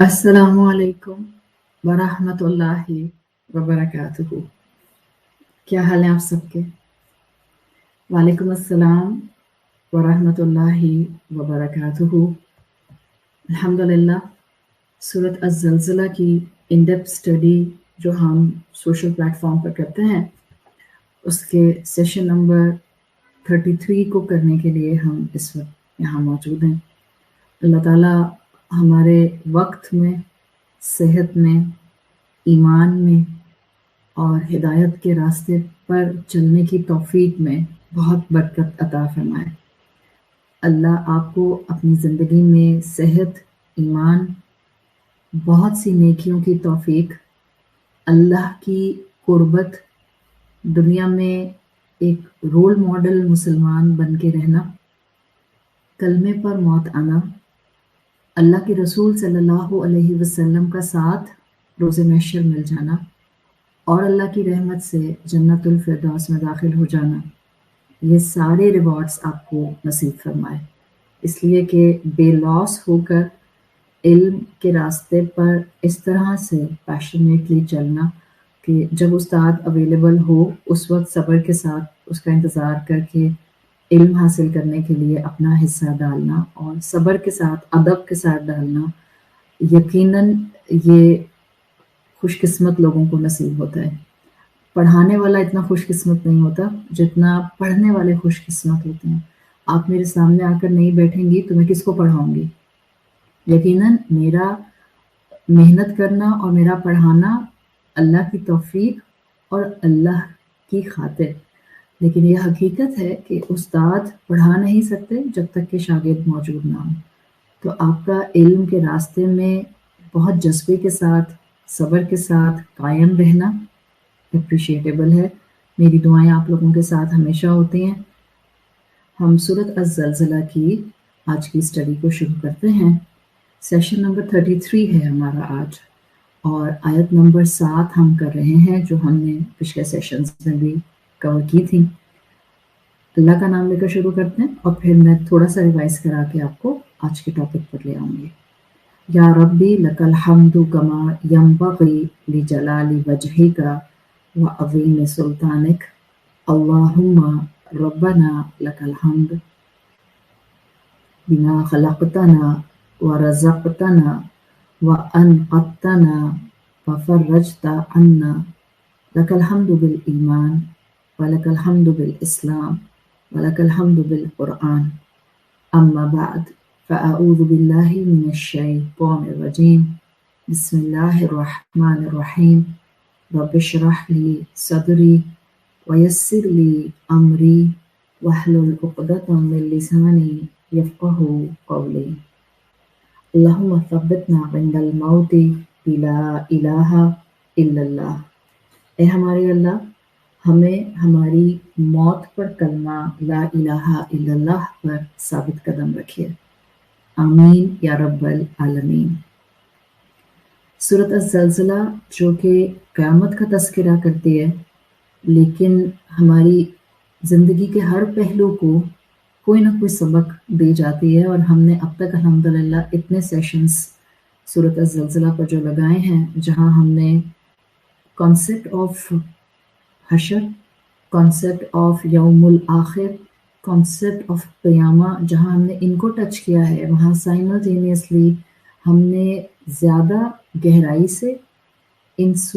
السلام علیکم ورحمۃ اللہ وبرکاتہ. کیا حال ہے آپ سب کے؟ وعلیکم السلام ورحمۃ اللہ وبرکاتہ. الحمدللہ سورۃ الزلزلہ کی ان ڈیپتھ اسٹڈی جو ہم سوشل پلیٹ فارم پر کرتے ہیں اس کے سیشن نمبر 33 کو کرنے کے لیے ہم اس وقت یہاں موجود ہیں. اللہ تعالیٰ ہمارے وقت میں، صحت میں، ایمان میں اور ہدایت کے راستے پر چلنے کی توفیق میں بہت برکت عطا فرمائے. اللہ آپ کو اپنی زندگی میں صحت، ایمان، بہت سی نیکیوں کی توفیق، اللہ کی قربت، دنیا میں ایک رول ماڈل مسلمان بن کے رہنا، کلمے پر موت آنا، اللہ کے رسول صلی اللہ علیہ وسلم کا ساتھ روز محشر مل جانا اور اللہ کی رحمت سے جنت الفردوس میں داخل ہو جانا، یہ سارے ریوارڈز آپ کو نصیب فرمائے. اس لیے کہ بے لوس ہو کر علم کے راستے پر اس طرح سے پیشنیٹلی چلنا کہ جب استاد اویلیبل ہو اس وقت صبر کے ساتھ اس کا انتظار کر کے علم حاصل کرنے کے لیے اپنا حصہ ڈالنا اور صبر کے ساتھ، ادب کے ساتھ ڈالنا، یقیناً یہ خوش قسمت لوگوں کو نصیب ہوتا ہے. پڑھانے والا اتنا خوش قسمت نہیں ہوتا جتنا پڑھنے والے خوش قسمت ہوتے ہیں. آپ میرے سامنے آ کر نہیں بیٹھیں گی تو میں کس کو پڑھاؤں گی؟ یقیناً میرا محنت کرنا اور میرا پڑھانا اللہ کی توفیق اور اللہ کی خاطر. لیکن یہ حقیقت ہے کہ استاد پڑھا نہیں سکتے جب تک کہ شاگرد موجود نہ ہو. تو آپ کا علم کے راستے میں بہت جذبے کے ساتھ، صبر کے ساتھ قائم رہنا اپریشیٹیبل ہے. میری دعائیں آپ لوگوں کے ساتھ ہمیشہ ہوتی ہیں. ہم سورۃ الزلزلہ کی آج کی اسٹڈی کو شروع کرتے ہیں. سیشن نمبر 33 ہے ہمارا آج، اور آیت نمبر 7 ہم کر رہے ہیں جو ہم نے پچھلے سیشنز میں بھی کور کی تھی. اللہ کا نام لے کر شروع کرتے ہیں اور پھر میں تھوڑا سا ریوائز کرا کے آپ کو آج کے ٹاپک پر لے آؤں گی. یا ربی لک الحمد کما ینبغی لجلال وجہک وعظیم سلطانک اللہم ربنا لک الحمد بما خلقتنا ورزقتنا وانقذتنا وفرجت عنا لک الحمد بالایمان ولک الحمد بالاسلام ولک الحمد بالقرآن. اما بعد فاعوذ باللہ من الشیطان الرجیم. بسم اللہ الرحمن الرحیم. رب اشرح لی صدری ویسر لی امری واحلل عقدۃ من لسانی یفقہوا قولی. اللہم ثبتنا عند الموت بلا الہ الا اللہ. اے ہمارے اللہ، ہمیں ہماری موت پر کلمہ لا الہ الا اللہ پر ثابت قدم رکھیے. آمین یا رب العالمین. سورۃ الزلزلہ جو کہ قیامت کا تذکرہ کرتی ہے، لیکن ہماری زندگی کے ہر پہلو کو کوئی نہ کوئی سبق دے جاتی ہے، اور ہم نے اب تک الحمدللہ اتنے سیشنز سورۃ الزلزلہ پر جو لگائے ہیں جہاں ہم نے کانسیپٹ آف حشر، کانسیپٹ آف یوم الآخر، کانسیپٹ آف قیامہ، جہاں ہم نے ان کو ٹچ کیا ہے، وہاں سائملٹینیسلی ہم نے زیادہ گہرائی سے اس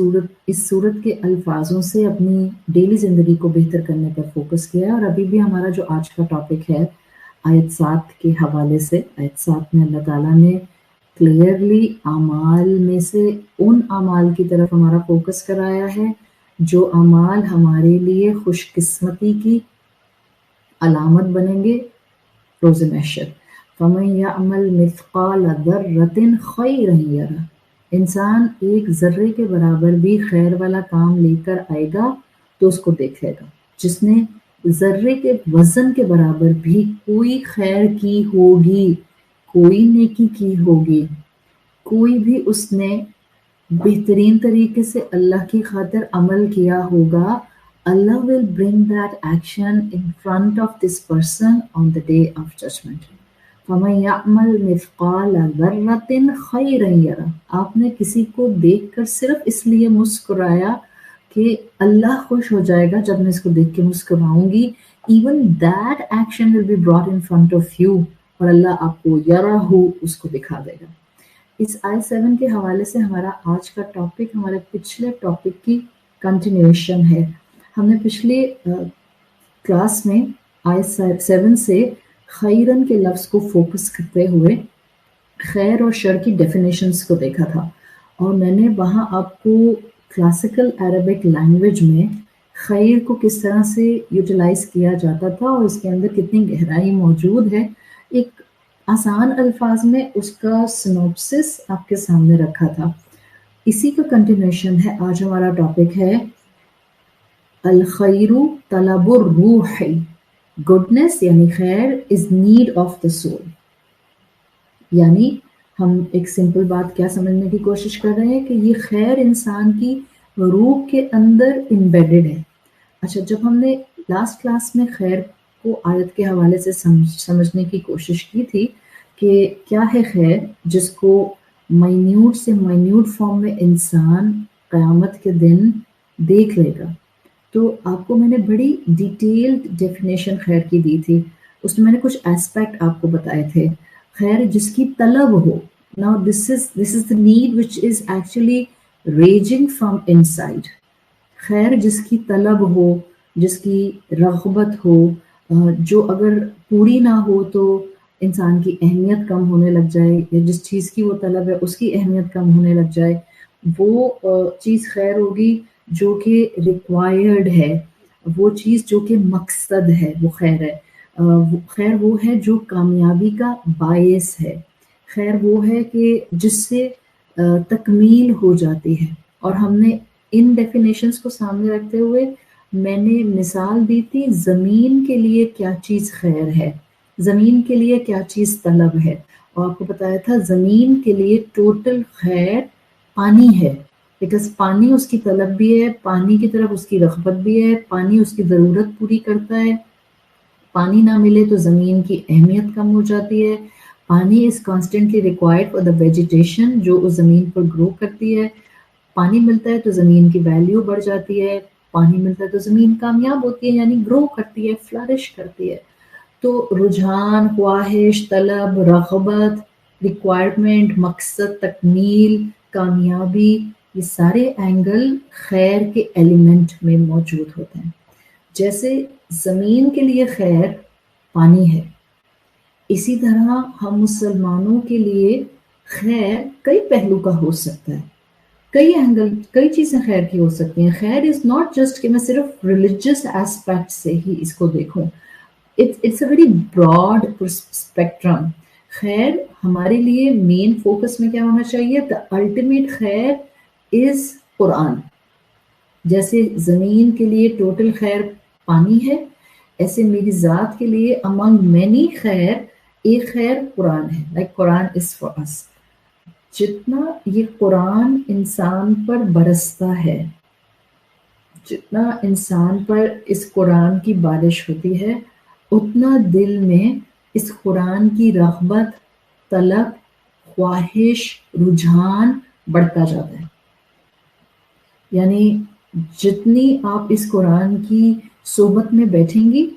صورت کے الفاظوں سے اپنی ڈیلی زندگی کو بہتر کرنے پر فوکس کیا ہے. اور ابھی بھی ہمارا جو آج کا ٹاپک ہے آیت 7 کے حوالے سے، آیت 7 میں اللہ تعالیٰ نے کلیئرلی اعمال میں سے ان اعمال کی طرف ہمارا فوکس کرایا ہے جو اعمال ہمارے لیے خوش قسمتی کی علامت بنیں گے روز محشر. فَمَن يَعْمَلْ مِثْقَالَ ذَرَّةٍ خَيْرًا يَرَهُ. انسان ایک ذرے کے برابر بھی خیر والا کام لے کر آئے گا تو اس کو دیکھ لے گا. جس نے ذرے کے وزن کے برابر بھی کوئی خیر کی ہوگی، کوئی نیکی کی ہوگی، کوئی بھی اس نے بہترین طریقے سے اللہ کی خاطر عمل کیا ہوگا، اللہ will bring that action in front of this person on the day of judgment. فَمَن يَعْمَلْ مِثْقَالَ ذَرَّةٍ خَيْرًا يَرَهُ، آپ نے کسی کو دیکھ کر صرف اس لیے مسکرایا کہ اللہ خوش ہو جائے گا جب میں اس کو دیکھ کے مسکراؤں گی، even that action will be brought in front of you، اور اللہ آپ کو یرہو اس کو دکھا دے گا۔ اس آیت 7 کے حوالے سے ہمارا آج کا ٹاپک ہمارے پچھلے ٹاپک کی کنٹینیوشن ہے۔ ہم نے پچھلے کلاس میں آیت 7 سے خیرن کے لفظ کو فوکس کرتے ہوئے خیر اور شر کی ڈیفینیشنز کو دیکھا تھا، اور میں نے وہاں آپ کو کلاسیکل عربک لینگویج میں خیر کو کس طرح سے یوٹیلائز کیا جاتا تھا اور اس کے اندر کتنی گہرائی موجود ہے، ایک آسان الفاظ میں اس کا سنوپسس آپ کے سامنے رکھا تھا۔ اسی کا کنٹینیوشن ہے، آج ہمارا ٹاپک ہے الخیر طلب الروح، گڈنس یعنی خیر is need of the civil. یعنی ہم ایک سمپل بات کیا سمجھنے کی کوشش کر رہے ہیں کہ یہ خیر انسان کی روح کے اندر امبیڈڈ ہے۔ اچھا، جب ہم نے لاسٹ کلاس میں خیر کو آیت کے حوالے سے سمجھنے کی کوشش کی تھی کہ کیا ہے خیر، جس کو مائنیوٹ سے مائنیوٹ فارم میں انسان قیامت کے دن دیکھ لے گا، تو آپ کو میں نے بڑی ڈیٹیلڈ ڈیفینیشن خیر کی دی تھی۔ اس میں نے کچھ ایسپیکٹ آپ کو بتائے تھے۔ خیر جس کی طلب ہو، now this is the need which is actually raging from inside۔ خیر جس کی طلب ہو، جس کی رغبت ہو، جو اگر پوری نہ ہو تو انسان کی اہمیت کم ہونے لگ جائے، یا جس چیز کی وہ طلب ہے اس کی اہمیت کم ہونے لگ جائے، وہ چیز خیر ہوگی جو کہ ریکوائرڈ ہے، وہ چیز جو کہ مقصد ہے، وہ خیر ہے۔ خیر وہ ہے جو کامیابی کا باعث ہے، خیر وہ ہے کہ جس سے تکمیل ہو جاتی ہے۔ اور ہم نے ان ڈیفینیشنز کو سامنے رکھتے ہوئے میں نے مثال دی تھی زمین کے لیے کیا چیز خیر ہے، زمین کے لیے کیا چیز طلب ہے، اور آپ کو بتایا تھا زمین کے لیے ٹوٹل خیر پانی ہے، بیکاز پانی اس کی طلب بھی ہے، پانی کی طرف اس کی رغبت بھی ہے، پانی اس کی ضرورت پوری کرتا ہے۔ پانی نہ ملے تو زمین کی اہمیت کم ہو جاتی ہے۔ پانی is constantly required for the vegetation جو اس زمین پر گرو کرتی ہے۔ پانی ملتا ہے تو زمین کی ویلیو بڑھ جاتی ہے، پانی ملتا ہے تو زمین کامیاب ہوتی ہے، یعنی گرو کرتی ہے، فلرش کرتی ہے۔ تو رجحان، خواہش، طلب، رغبت، ریکوائرمنٹ، مقصد، تکمیل، کامیابی، یہ سارے اینگل خیر کے ایلیمنٹ میں موجود ہوتے ہیں۔ جیسے زمین کے لیے خیر پانی ہے، اسی طرح ہم مسلمانوں کے لیے خیر کئی پہلو کا ہو سکتا ہے، کئی اینگل، کئی چیزیں خیر کی ہو سکتی ہیں۔ خیر از ناٹ جسٹ کہ میں صرف ریلیجس ایسپیکٹ سے ہی اس کو دیکھوں، it's a very broad spectrum. خیر ہمارے لیے مین فوکس میں کیا ہونا چاہیے؟ دا الٹیمیٹ خیر از قرآن۔ جیسے زمین کے لیے ٹوٹل خیر پانی ہے، ایسے میری ذات کے لیے امنگ مینی خیر ایک خیر قرآن ہے، لائک قرآن از فار اس۔ جتنا یہ قرآن انسان پر برستا ہے، جتنا انسان پر اس قرآن کی بارش ہوتی ہے، اتنا دل میں اس قرآن کی رغبت، طلب، خواہش، رجحان بڑھتا جاتا ہے۔ یعنی جتنی آپ اس قرآن کی صحبت میں بیٹھیں گی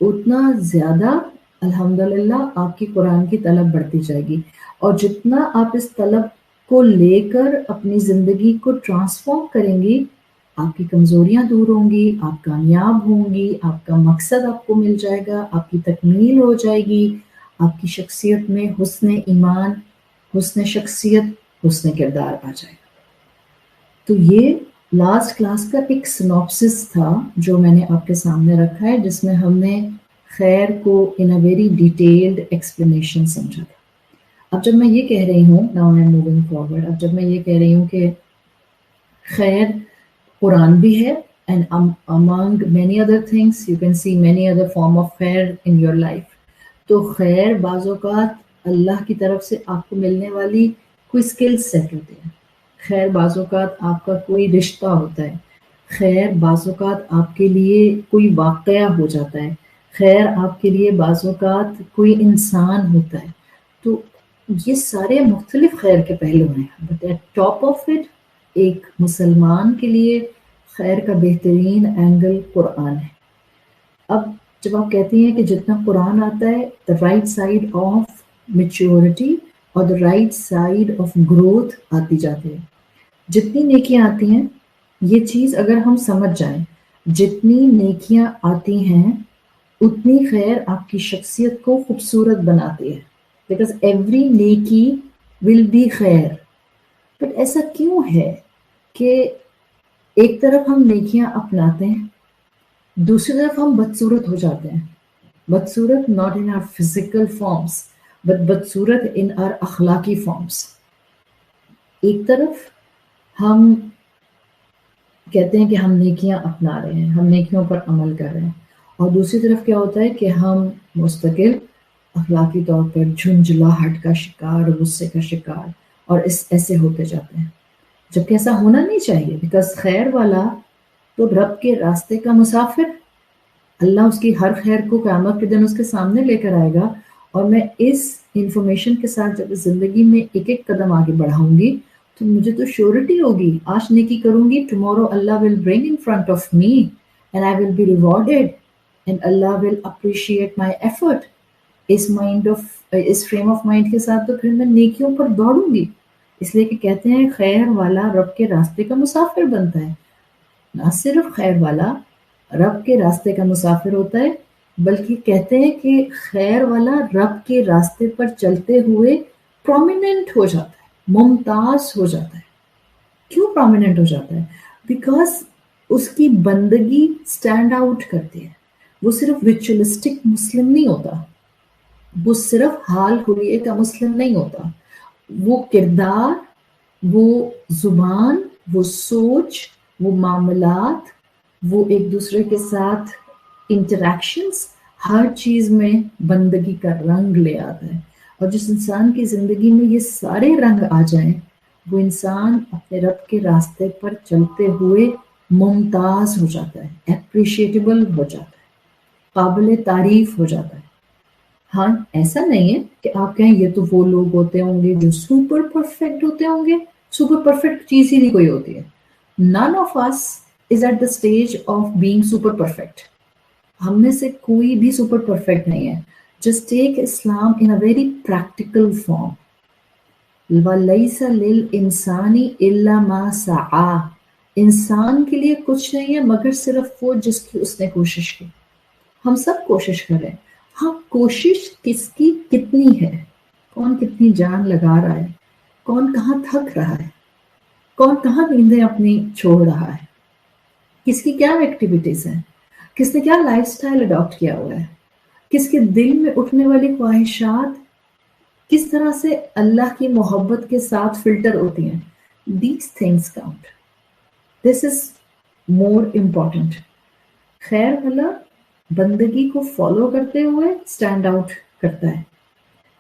اتنا زیادہ الحمدللہ آپ کی قرآن کی طلب بڑھتی جائے گی، اور جتنا آپ اس طلب کو لے کر اپنی زندگی کو ٹرانسفارم کریں گی، آپ کی کمزوریاں دور ہوں گی، آپ کامیاب ہوں گی، آپ کا مقصد آپ کو مل جائے گا، آپ کی تکمیل ہو جائے گی، آپ کی شخصیت میں حسن ایمان، حسن شخصیت، حسن کردار آ جائے گا۔ تو یہ لاسٹ کلاس کا ایک سنوپسس تھا جو میں نے آپ کے سامنے رکھا ہے، جس میں ہم نے خیر کو ان اے ویری ڈیٹیلڈ ایکسپلینیشن سمجھا تھا۔ اب جب میں یہ کہہ رہی ہوں، now I am moving forward, اب جب میں یہ کہہ رہی ہوں کہ خیر قرآن بھی ہے، and among many other things you can see many other form of خیر in your life، تو خیر بعض اوقات اللہ کی طرف سے آپ کو ملنے والی کوئی اسکل سیٹ ہوتی ہے، خیر بعض اوقات آپ کا کوئی رشتہ ہوتا ہے، خیر بعض اوقات آپ کے لیے کوئی واقعہ ہو جاتا ہے، خیر آپ کے لیے بعض اوقات کوئی انسان ہوتا ہے. تو یہ سارے مختلف خیر کے پہلو ہیں، but at top of it ایک مسلمان کے لیے خیر کا بہترین اینگل قرآن ہے. اب جب آپ کہتی ہیں کہ جتنا قرآن آتا ہے the right side of maturity اور the right side of growth آتی جاتی ہے. جتنی نیکیاں آتی ہیں، یہ چیز اگر ہم سمجھ جائیں، جتنی نیکیاں آتی ہیں اتنی خیر آپ کی شخصیت کو خوبصورت بناتی ہے. بیکاز ایوری نیکی ول بی خیر. بٹ ایسا کیوں ہے کہ ایک طرف ہم نیکیاں اپناتے ہیں، دوسری طرف ہم بدصورت ہو جاتے ہیں. بدصورت not in our physical forms but بدصورت in our اخلاقی forms. ایک طرف ہم کہتے ہیں کہ ہم نیکیاں اپنا رہے ہیں، ہم نیکیوں پر عمل کر رہے ہیں، اور دوسری طرف کیا ہوتا ہے کہ ہم مستقل اخلاقی طور پر جھنجھلاہٹ کا شکار، غصے کا شکار، اور ایسے ہوتے جاتے ہیں، جبکہ ایسا ہونا نہیں چاہیے. بیکاز خیر والا تو رب کے راستے کا مسافر، اللہ اس کی ہر خیر کو قیامت کے دن اس کے سامنے لے کر آئے گا. اور میں اس انفارمیشن کے ساتھ جب زندگی میں ایک ایک قدم آگے بڑھاؤں گی تو مجھے تو شیورٹی ہوگی، آج نیکی کروں گی، tomorrow Allah will bring in front of me and I will be rewarded and Allah will appreciate my effort. اس فریم آف مائنڈ کے ساتھ تو پھر میں نیکیوں پر دوڑوں گی. اس لیے کہ کہتے ہیں خیر والا رب کے راستے کا مسافر بنتا ہے. نہ صرف خیر والا رب کے راستے کا مسافر ہوتا ہے، بلکہ کہتے ہیں کہ خیر والا رب کے راستے پر چلتے ہوئے پرومیننٹ ہو جاتا ہے، ممتاز ہو جاتا ہے. کیوں پرومیننٹ ہو جاتا ہے؟ بیکاز اس کی بندگی سٹینڈ آؤٹ کرتی ہے. وہ صرف ریچولسٹک مسلم نہیں ہوتا، وہ صرف حال حلیے کا مسلم نہیں ہوتا. وہ کردار، وہ زبان، وہ سوچ، وہ معاملات، وہ ایک دوسرے کے ساتھ انٹریکشنز، ہر چیز میں بندگی کا رنگ لے آتا ہے. اور جس انسان کی زندگی میں یہ سارے رنگ آ جائیں، وہ انسان اپنے رب کے راستے پر چلتے ہوئے ممتاز ہو جاتا ہے، اپریشیٹیبل ہو جاتا ہے، قابل تعریف ہو جاتا ہے. ہاں ایسا نہیں ہے کہ آپ کہیں یہ تو وہ لوگ ہوتے ہوں گے جو سپر پرفیکٹ ہوتے ہوں گے. سپر پرفیکٹ چیز ہی نہیں کوئی ہوتی ہے. None of us is at the stage of being super perfect. ہم میں سے کوئی بھی سپر پرفیکٹ نہیں ہے. Just take Islam in a very practical form. وَلَيْسَ لِلْإِنسَانِ إِلَّا مَا سَعَى. انسان کے لیے کچھ نہیں ہے مگر صرف وہ جس کی اس نے کوشش کی. ہم سب کوشش کریں. ہاں کوشش کس کی کتنی ہے، کون کتنی جان لگا رہا ہے، کون کہاں تھک رہا ہے، کون کہاں نیندیں اپنی چھوڑ رہا ہے، کس کی کیا ایکٹیویٹیز ہیں، کس نے کیا لائف سٹائل اڈاپٹ کیا ہوا ہے، کس کے دل میں اٹھنے والی خواہشات کس طرح سے اللہ کی محبت کے ساتھ فلٹر ہوتی ہیں. These things count. This is more important. خیر والا بندگی کو فالو کرتے ہوئے سٹینڈ آؤٹ کرتا ہے.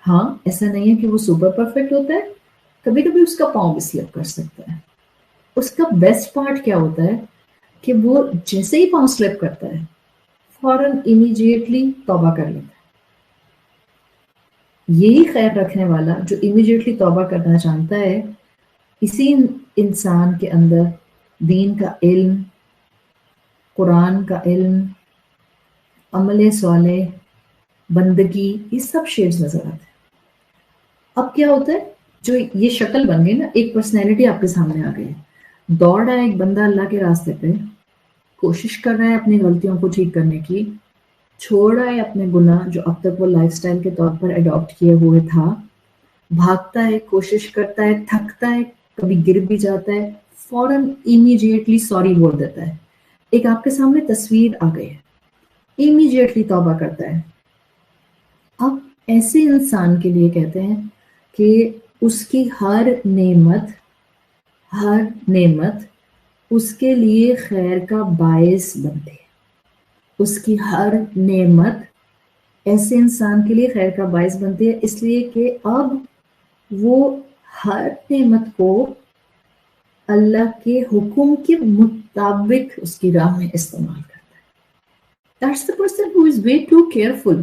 ہاں ایسا نہیں ہے کہ وہ سپر پرفیکٹ ہوتا ہے، کبھی کبھی اس کا پاؤں بھی سلپ کر سکتا ہے. اس کا بیسٹ پارٹ کیا ہوتا ہے کہ وہ جیسے ہی پاؤں سلپ کرتا ہے فوراً امیجیٹلی توبہ کر لیتا ہے. یہی خیر رکھنے والا جو امیجیٹلی توبہ کرنا چاہتا ہے، اسی انسان کے اندر دین کا علم، قرآن کا علم، عمل صالح، بندگی، یہ سب شیڈز نظر آتے ہیں. اب کیا ہوتا ہے، جو یہ شکل بن گئی نا، ایک پرسنالٹی آپ کے سامنے آ گئی ہے. دوڑ رہا ہے ایک بندہ اللہ کے راستے پہ، کوشش کر رہا ہے اپنی غلطیوں کو ٹھیک کرنے کی، چھوڑ رہا ہے اپنے گناہ جو اب تک وہ لائف سٹائل کے طور پر اڈاپٹ کیے ہوئے تھا، بھاگتا ہے، کوشش کرتا ہے، تھکتا ہے، کبھی گر بھی جاتا ہے، فوراً امیجیٹلی سوری بول دیتا ہے. ایک آپ کے سامنے تصویر آ گئی ہے، امیجیٹلی توبہ کرتا ہے. اب ایسے انسان کے لیے کہتے ہیں کہ اس کی ہر نعمت اس کے لیے خیر کا باعث بنتی ہے. اس کی ہر نعمت ایسے انسان کے لیے خیر کا باعث بنتی ہے، اس لیے کہ اب وہ ہر نعمت کو اللہ کے حکم کے مطابق اس کی راہ میں استعمال کرتا ہے. That's the person who is way too careful.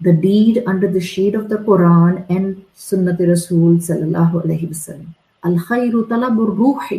the deed under the shade of the Quran and Sunnat Rasul sallallahu alaihi wasallam. Al khairu talabur ruhi,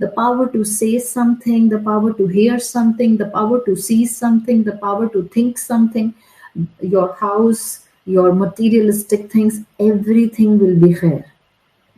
the power to say something, the power to hear something, the power to see something, the power to think something, your house, your materialistic things, everything will be khair.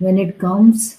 when it comes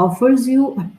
offers you a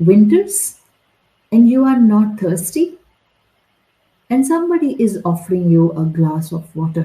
winters and you are not thirsty and somebody is offering you a glass of water।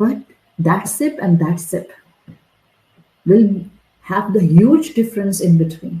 but that sip and that sip will have the huge difference in between।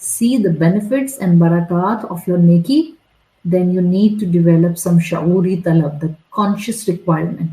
see the benefits and barakat of your neki, then you need to develop some shauri talab, the conscious requirement।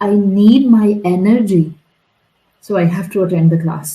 I need my energy, so I have to attend the class।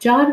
4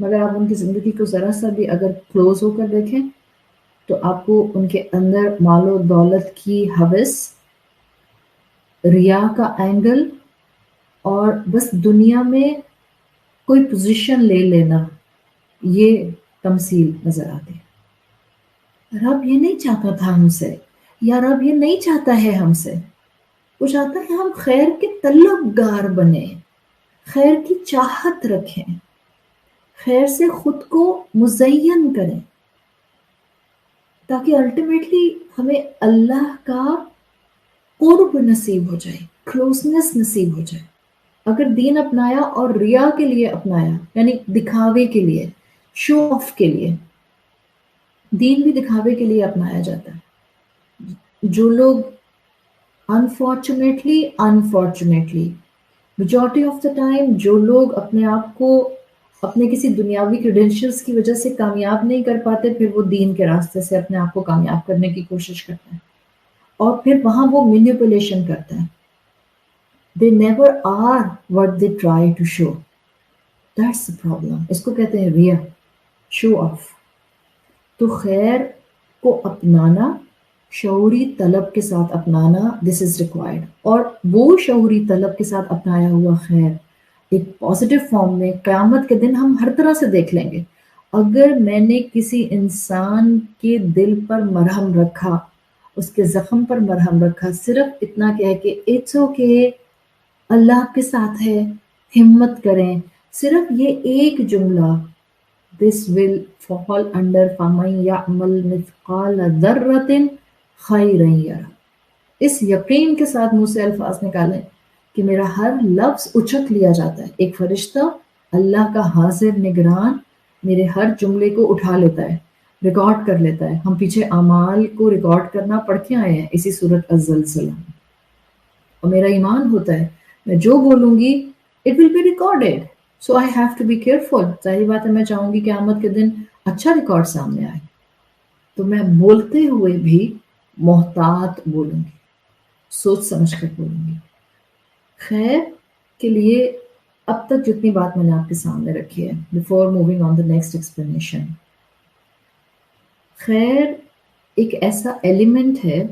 مگر آپ ان کی زندگی کو ذرا سا بھی اگر close ہو کر دیکھیں تو آپ کو ان کے اندر مال و دولت کی ہوس، ریا کا اینگل، اور بس دنیا میں کوئی پوزیشن لے لینا، یہ تمثیل نظر آتی ہے۔ رب یہ نہیں چاہتا تھا ہم سے، یا رب یہ نہیں چاہتا ہے ہم سے، وہ چاہتا ہے ہم خیر کے طلبگار بنیں، خیر کی چاہت رکھیں، خیر سے خود کو مزین کریں، تاکہ الٹیمیٹلی ہمیں اللہ کا قرب نصیب ہو جائے، کلوزنس نصیب ہو جائے۔ اگر دین اپنایا اور ریا کے لیے اپنایا، یعنی دکھاوے کے لیے، شو آف کے لیے، دین بھی دکھاوے کے لیے اپنایا جاتا ہے۔ جو لوگ unfortunately majority of the time جو لوگ اپنے آپ کو اپنے کسی دنیاوی کریڈینشلز کی وجہ سے کامیاب نہیں کر پاتے، پھر وہ دین کے راستے سے اپنے آپ کو کامیاب کرنے کی کوشش کرتے ہیں، اور پھر وہاں وہ مینیپولیشن کرتے ہیں۔ They never are what they try to show. That's the problem. اس کو کہتے ہیں ریا، شو آف۔ تو خیر کو اپنانا، شعوری طلب کے ساتھ اپنانا، دس از ریکوائرڈ، اور وہ شعوری طلب کے ساتھ اپنایا ہوا خیر ایک پازیٹیو فارم میں قیامت کے دن ہم ہر طرح سے دیکھ لیں گے۔ اگر میں نے کسی انسان کے دل پر مرہم رکھا، اس کے زخم پر مرہم رکھا، صرف اتنا کہہ کہ اٹس اوکے، اللہ آپ کے ساتھ ہے، ہمت کریں، صرف یہ ایک جملہ، this will fall under فَمَن يَعْمَلْ مِثْقَالَ ذَرَّةٍ خَيْرًا يَرَهُ۔ اس یقین کے ساتھ منہ سے الفاظ نکالیں کہ میرا ہر لفظ اچک لیا جاتا ہے، ایک فرشتہ اللہ کا حاضر نگران میرے ہر جملے کو اٹھا لیتا ہے، ریکارڈ کر لیتا ہے۔ ہم پیچھے اعمال کو ریکارڈ کرنا پڑھ کے آئے ہیں اسی سورۃ الزلزلہ میں، اور میرا ایمان ہوتا ہے میں جو بولوں گی it will be recorded, so I have to be careful۔ ظاہری بات ہے میں چاہوں گی کہ قیامت کے دن اچھا ریکارڈ سامنے آئے، تو میں بولتے ہوئے بھی محتاط بولوں گی، سوچ سمجھ کر بولوں گی۔ خیر کے لیے اب تک جتنی بات میں نے آپ کے سامنے رکھی ہے، before moving on the next explanation، خیر ایک ایسا ایلیمنٹ ہے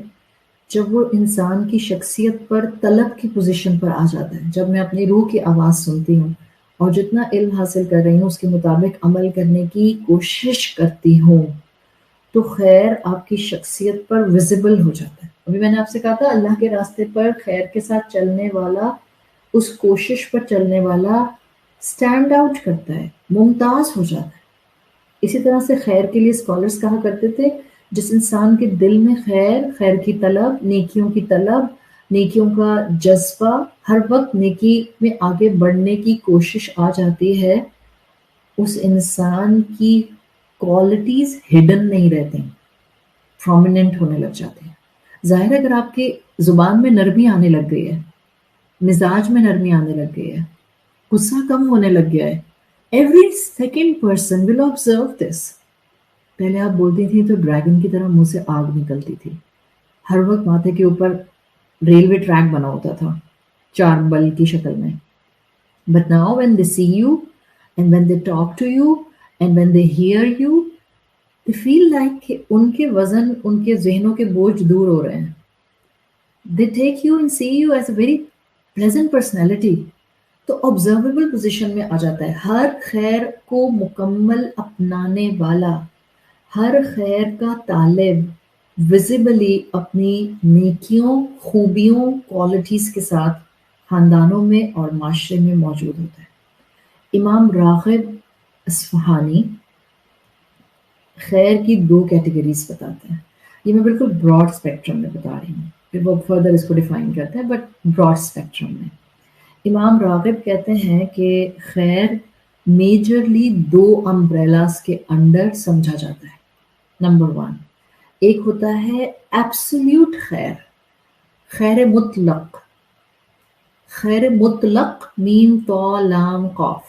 جب وہ انسان کی شخصیت پر طلب کی پوزیشن پر آ جاتا ہے۔ جب میں اپنی روح کی آواز سنتی ہوں اور جتنا علم حاصل کر رہی ہوں اس کے مطابق عمل کرنے کی کوشش کرتی ہوں، تو خیر آپ کی شخصیت پر ویزیبل ہو جاتا ہے۔ ابھی میں نے آپ سے کہا تھا اللہ کے راستے پر خیر کے ساتھ چلنے والا، اس کوشش پر چلنے والا سٹینڈ آؤٹ کرتا ہے، ممتاز ہو جاتا ہے۔ اسی طرح سے خیر کے لیے اسکالرز کہا کرتے تھے جس انسان کے دل میں خیر کی طلب، نیکیوں کی طلب، نیکیوں کا جذبہ، ہر وقت نیکی میں آگے بڑھنے کی کوشش آ جاتی ہے، اس انسان کی کوالٹیز ہڈن نہیں رہتے، پرومیننٹ ہونے لگ جاتے ہیں۔ ظاہر ہے اگر آپ کی زبان میں نرمی آنے لگ گئی ہے، مزاج میں نرمی آنے لگ گئی ہے، غصہ کم ہونے لگ گیا ہے، every second person will observe this۔ پہلے آپ بولتی تھی تو ڈریگن کی طرح منہ سے آگ نکلتی تھی، ہر وقت ماتھے کے اوپر ریلوے ٹریک بنا ہوتا تھا 4 بل کی شکل میں۔ But now when they see you and when they talk to you and when they hear you, they feel like کہ ان کے وزن، ان کے ذہنوں کے بوجھ دور ہو رہے ہیں۔ They take you and see you as a very pleasant personality۔ تو observable پوزیشن میں آ جاتا ہے۔ ہر خیر کو مکمل اپنانے والا، ہر خیر کا طالب ویزیبلی اپنی نیکیوں، خوبیوں، کوالٹیز کے ساتھ خاندانوں میں اور معاشرے میں موجود ہوتا ہے۔ امام راغب اصفہانی خیر کی 2 کیٹیگریز بتاتے ہیں۔ یہ میں بالکل براڈ اسپیکٹرم میں بتا رہی ہوں، پھر وہ فردر اس کو ڈیفائن کرتے ہیں، بٹ براڈ اسپیکٹرم میں امام راغب کہتے ہیں کہ خیر میجرلی 2 امبریلاز کے انڈر سمجھا جاتا ہے۔ نمبر 1، ایک ہوتا ہے ایبسلیوٹ خیر، خیر مطلق، خیر مطلق میم تو لام قاف،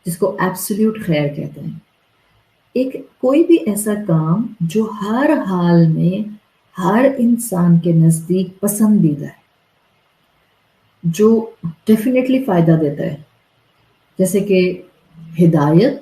جس کو ایبسلیوٹ خیر کہتے ہیں۔ ایک کوئی بھی ایسا کام جو ہر حال میں ہر انسان کے نزدیک پسندیدہ ہے، جو ڈیفینیٹلی فائدہ دیتا ہے، جیسے کہ ہدایت،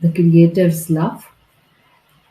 the creator's love,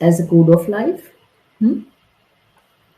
as a code of life,